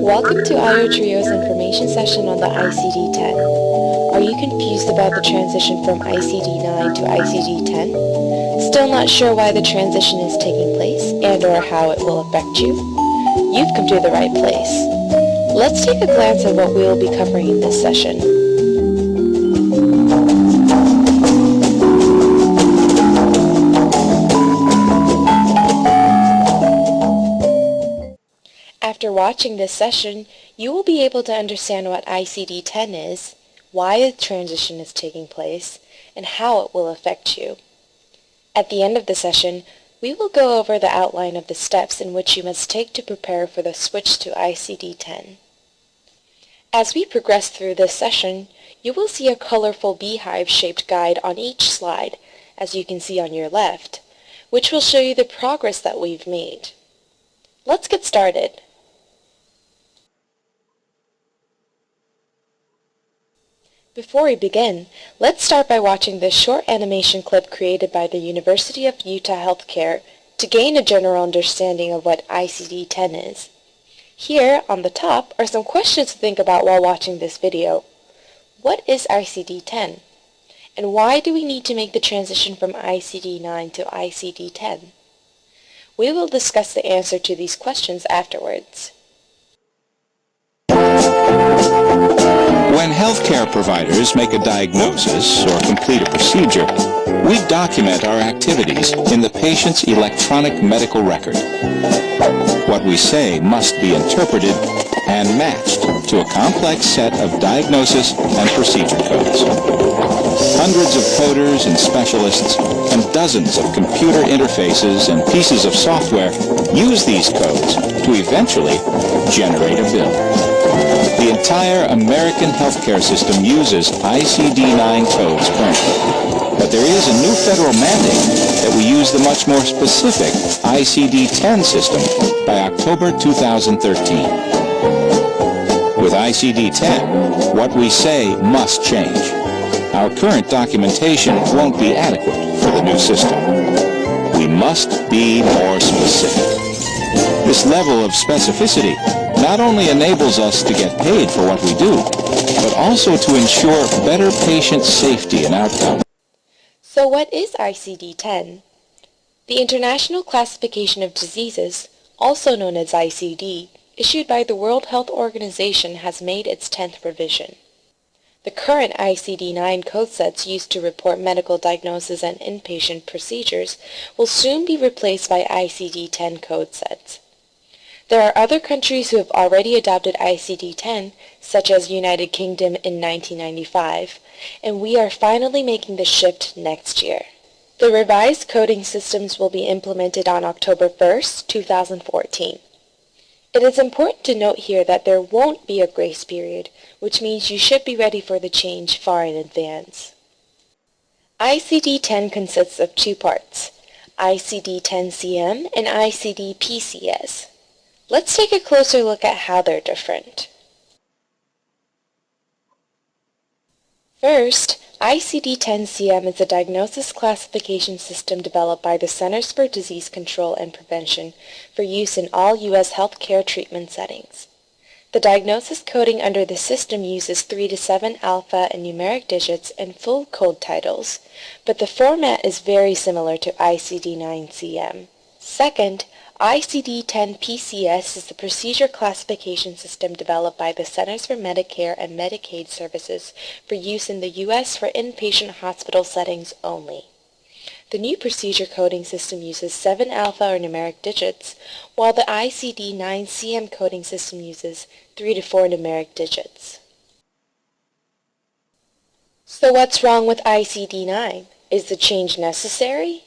Welcome to IOTRIO's information session on the ICD-10. Are you confused about the transition from ICD-9 to ICD-10? Still not sure why the transition is taking place and or how it will affect you? You've come to the right place. Let's take a glance at what we will be covering in this session. After watching this session, you will be able to understand what ICD-10 is, why the transition is taking place, and how it will affect you. At the end of the session, we will go over the outline of the steps in which you must take to prepare for the switch to ICD-10. As we progress through this session, you will see a colorful beehive-shaped guide on each slide, as you can see on your left, which will show you the progress that we've made. Let's get started. Before we begin, let's start by watching this short animation clip created by the University of Utah Healthcare to gain a general understanding of what ICD-10 is. Here, on the top, are some questions to think about while watching this video. What is ICD-10? And why do we need to make the transition from ICD-9 to ICD-10? We will discuss the answer to these questions afterwards. When healthcare providers make a diagnosis or complete a procedure, we document our activities in the patient's electronic medical record. What we say must be interpreted and matched to a complex set of diagnosis and procedure codes. Hundreds of coders and specialists and dozens of computer interfaces and pieces of software use these codes to eventually generate a bill. The entire American healthcare system uses ICD-9 codes currently, but there is a new federal mandate that we use the much more specific ICD-10 system by October 2013. With ICD-10, what we say must change. Our current documentation won't be adequate for the new system. We must be more specific. This level of specificity not only enables us to get paid for what we do, but also to ensure better patient safety and outcome. So what is ICD-10? The International Classification of Diseases, also known as ICD, issued by the World Health Organization, has made its 10th revision. The current ICD-9 code sets used to report medical diagnoses and inpatient procedures will soon be replaced by ICD-10 code sets. There are other countries who have already adopted ICD-10, such as United Kingdom in 1995, and we are finally making the shift next year. The revised coding systems will be implemented on October 1st, 2014. It is important to note here that there won't be a grace period, which means you should be ready for the change far in advance. ICD-10 consists of two parts, ICD-10-CM and ICD-PCS. Let's take a closer look at how they're different. First, ICD-10-CM is a diagnosis classification system developed by the Centers for Disease Control and Prevention for use in all U.S. healthcare treatment settings. The diagnosis coding under the system uses 3 to 7 alpha and numeric digits and full code titles, but the format is very similar to ICD-9-CM. Second, ICD-10-PCS is the procedure classification system developed by the Centers for Medicare and Medicaid Services for use in the U.S. for inpatient hospital settings only. The new procedure coding system uses 7 alpha or numeric digits, while the ICD-9-CM coding system uses 3 to 4 numeric digits. So what's wrong with ICD-9? Is the change necessary?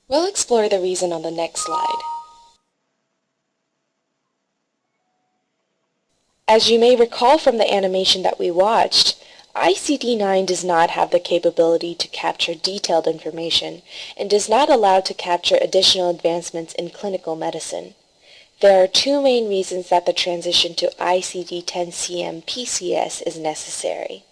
We'll explore the reason on the next slide. As you may recall from the animation that we watched, ICD-9 does not have the capability to capture detailed information and does not allow to capture additional advancements in clinical medicine. There are two main reasons that the transition to ICD-10-CM-PCS is necessary.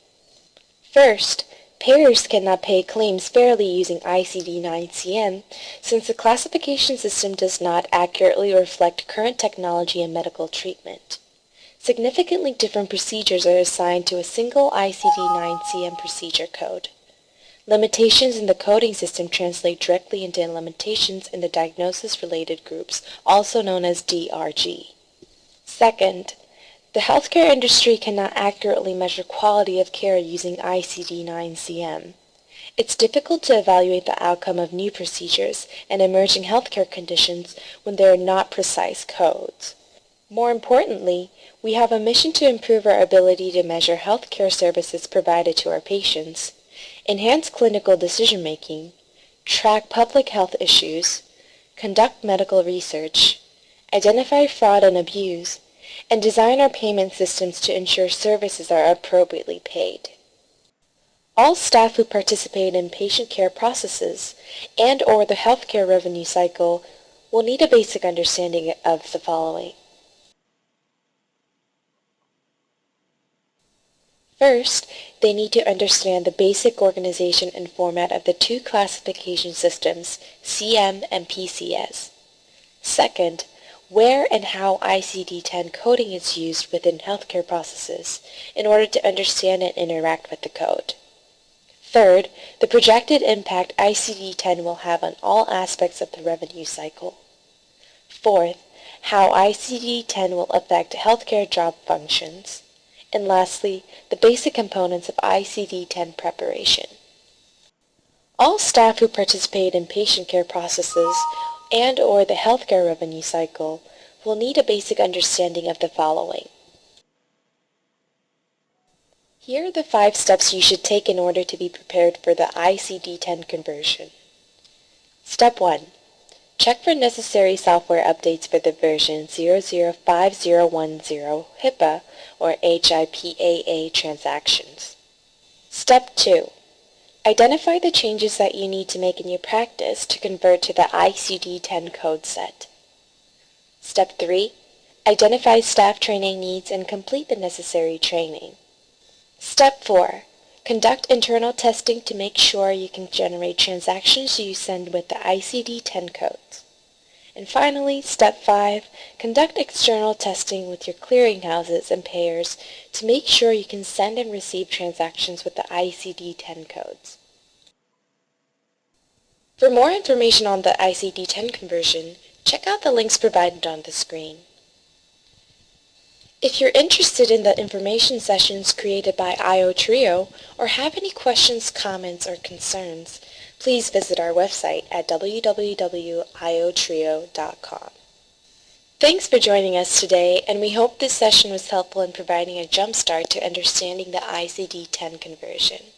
First, Payers cannot pay claims fairly using ICD-9-CM since the classification system does not accurately reflect current technology and medical treatment. Significantly different procedures are assigned to a single ICD-9-CM procedure code. Limitations in the coding system translate directly into limitations in the diagnosis-related groups, also known as DRG. Second, the healthcare industry cannot accurately measure quality of care using ICD-9-CM. It's difficult to evaluate the outcome of new procedures and emerging healthcare conditions when there are not precise codes. More importantly, we have a mission to improve our ability to measure healthcare services provided to our patients, enhance clinical decision-making, track public health issues, conduct medical research, identify fraud and abuse, and design our payment systems to ensure services are appropriately paid. All staff who participate in patient care processes and/or the healthcare revenue cycle will need a basic understanding of the following. First, they need to understand the basic organization and format of the two classification systems, CM and PCS. Second, where and how ICD-10 coding is used within healthcare processes in order to understand and interact with the code. Third, the projected impact ICD-10 will have on all aspects of the revenue cycle. Fourth, how ICD-10 will affect healthcare job functions. And lastly, the basic components of ICD-10 preparation. All staff who participate in patient care processes and/or the healthcare revenue cycle will need a basic understanding of the following. Here are the 5 steps you should take in order to be prepared for the ICD-10 conversion. Step 1. Check for necessary software updates for the version 005010 HIPAA or HIPAA transactions. Step 2. Identify the changes that you need to make in your practice to convert to the ICD-10 code set. Step 3. Identify staff training needs and complete the necessary training. Step 4. Conduct internal testing to make sure you can generate transactions you send with the ICD-10 codes. And finally, Step 5. Conduct external testing with your clearinghouses and payers to make sure you can send and receive transactions with the ICD-10 codes. For more information on the ICD-10 conversion, check out the links provided on the screen. If you're interested in the information sessions created by IO-Trio or have any questions, comments, or concerns, please visit our website at www.iotrio.com. Thanks for joining us today, and we hope this session was helpful in providing a jump start to understanding the ICD-10 conversion.